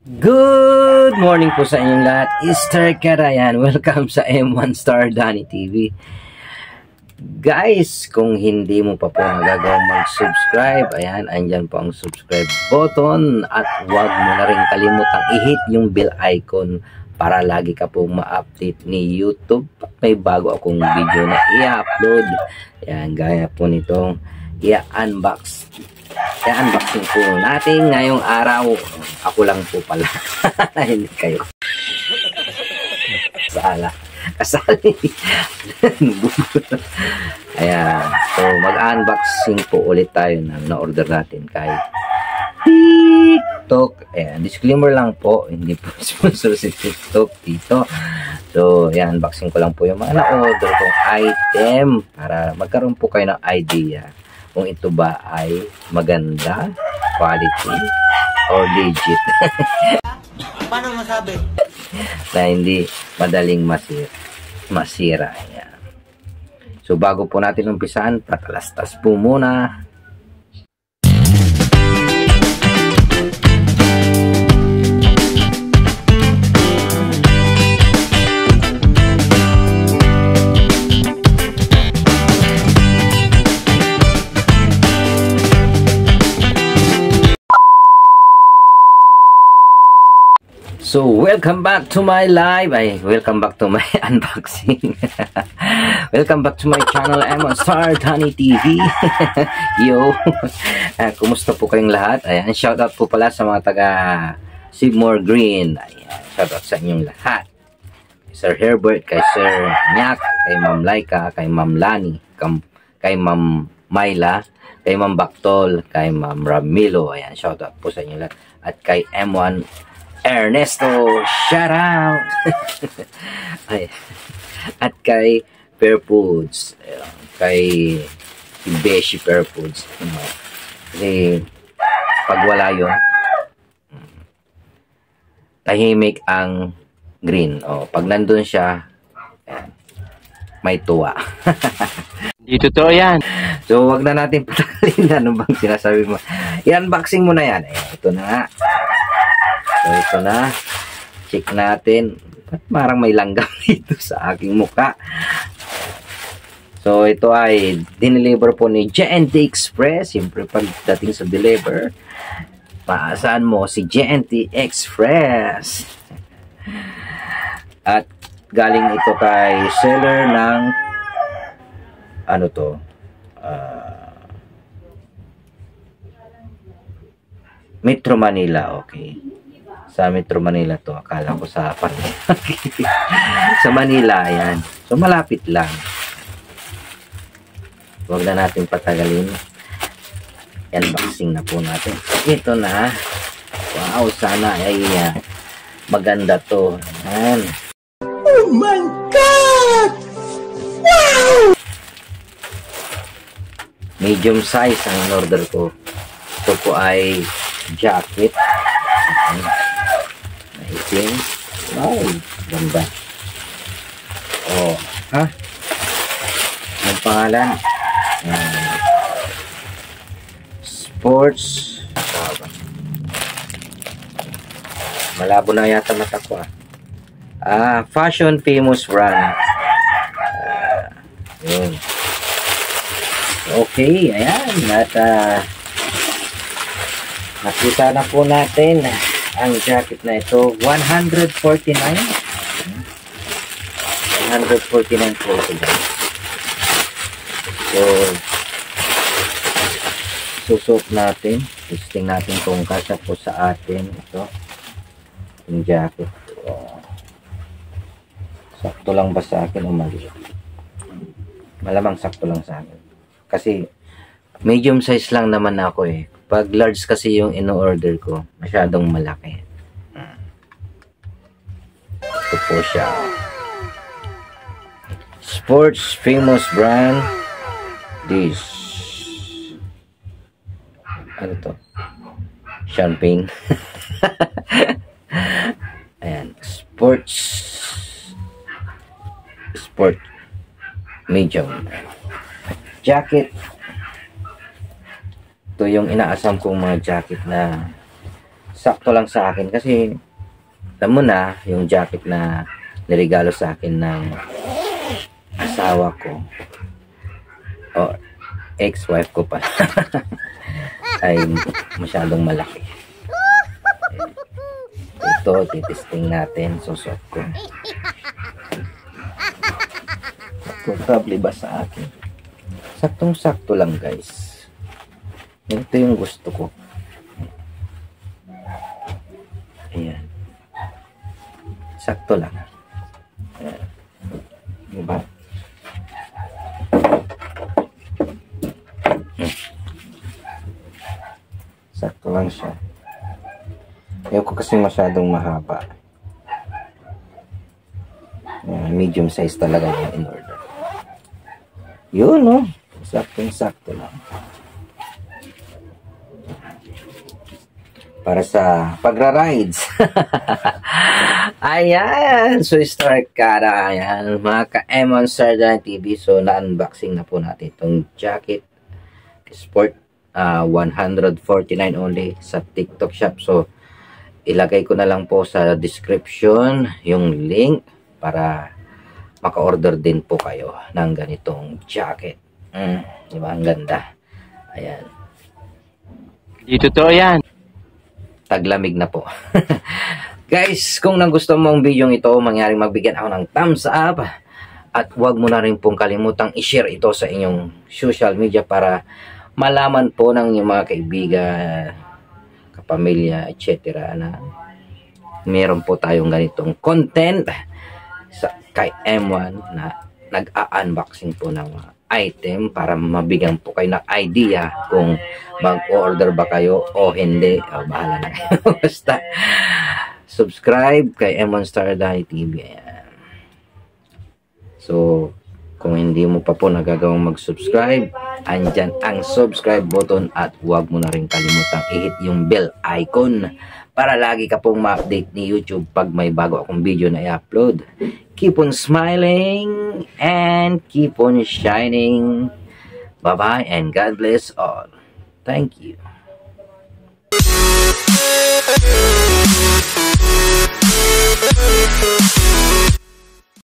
Good morning po sa inyong lahat. Easter Karayan. Welcome sa M1 Star Danny TV. Guys, kung hindi mo pa po nagagawang mag-subscribe, ayan, andyan po ang subscribe button. At huwag mo na rin kalimutang i-hit yung bell icon para lagi ka po ma-update ni YouTube. May bago akong video na i-upload. Ayan, gaya po nitong i-unbox. I-unboxing po natin ngayong araw. Ako lang po pala. Hindi kayo. Kasali. Ayan. So, mag-unboxing po ulit tayo ng na-order natin kay TikTok. Ayan. Disclaimer lang po. Hindi po sponsor si TikTok dito. So, ayan. Unboxing ko lang po yung mga na-order kong item para magkaroon po kayo ng idea kung ito ba ay maganda, quality, or legit. Paano masabi? Na hindi madaling masira. Ayan. So, bago po natin umpisan, patalastas po muna. So, welcome back to my live. Welcome back to my unboxing. Welcome back to my channel, M1 Star Danny TV. Yo. Kumusta po kayong lahat? Ayan, shoutout po pala sa mga taga Sigmore Green. Ayan, shoutout sa inyong lahat. Kay Sir Herbert, kay Sir Nyak, kay Ma'am Laika, kay Ma'am Lani, kay Ma'am Myla, kay Ma'am Baktol, kay Ma'am Ramilo. Ayan, shoutout po sa inyong lahat. At kay M1 Ernesto, shout out. At kay Fair Foods, kay Beshi Fair Foods. Kasi pag wala yun, tahimik ang green. Pag nandun siya, may tuwa. Dito to yan. So, wag na natin patagalin. Ano bang sinasabi mo? I-unboxing mo na yan. Ito na nga. So, ito na. Check natin. Ba't parang may langgam dito sa aking muka? So, ito ay dineliver po ni JNT Express. Siyempre, pagdating sa deliver, maasahan mo si JNT Express. At galing ito kay seller ng ano to? Metro Manila. Okay. Sa Metro Manila to. Akala ko sa sa Manila, ayan. So, malapit lang. Huwag na natin patagalin. Unboxing na po natin. Ito na. Wow, sana ay maganda to. Ayan. Oh my God! Wow! Medium size ang order ko. Ito po ay jacket. Itim. Wow, ganda. Ang pangalan Sports malabo na yata mata ko. Fashion famous brand. Yun. Okay, ayan. At nakita na po natin ang jacket na ito. 149 po ito. So, susot natin. Testing natin kung kasya po sa atin. Ito. Yung jacket. Sakto lang ba sa akin o mali? Malamang sakto lang sa akin. Kasi, medium size lang naman ako eh. Pag large kasi yung in-order ko, masyadong malaki. Ito po siya. Sports famous brand. This. Ano to? Champagne. Ayan. Sport medium. Jacket. Ito yung inaasam kong mga jacket na sakto lang sa akin kasi alam mo na yung jacket na niregalo sa akin ng asawa ko o ex-wife ko pa ay masyadong malaki. Ito, titesting natin. Susot ko. Comfortable ba sa akin? Saktong-sakto lang, guys. Ito yung gusto ko. Ayan. Sakto lang. Ayan. Diba? Sakto lang siya. Ayaw ko kasi masyadong mahaba. Medium size talaga yung in order. Yun, no? Saktong-sakto lang. Para sa pagra-rides. Ayan. So, start ka na. Ayan. Mga ka-Emon Sardan TV. So, na-unboxing na po natin itong jacket. Sport. 149 only sa TikTok shop. So, ilagay ko na lang po sa description yung link para maka-order din po kayo ng ganitong jacket. Diba? Ang ganda. Ayan. Dito to yan. Taglamig na po. Guys, kung nagustuhan mo ang video ito, mangyaring magbigyan ako ng thumbs up. At huwag mo na rin pong kalimutang i-share ito sa inyong social media para malaman po ng inyong mga kaibigan, kapamilya, etc. na meron po tayong ganitong content kay M1 na nag-a-unboxing po ng item para mabigyan po kayo ng idea kung mag-order ba kayo o hindi. O, bahala na kayo. Basta subscribe kay M1 Starday TV. Ayan. So, kung hindi mo pa po nagagawang mag-subscribe, andyan ang subscribe button at huwag mo na rin kalimutang i-hit yung bell icon para lagi ka pong ma-update ni YouTube pag may bago akong video na i-upload. Keep on smiling and keep on shining. Bye-bye and God bless all. Thank you.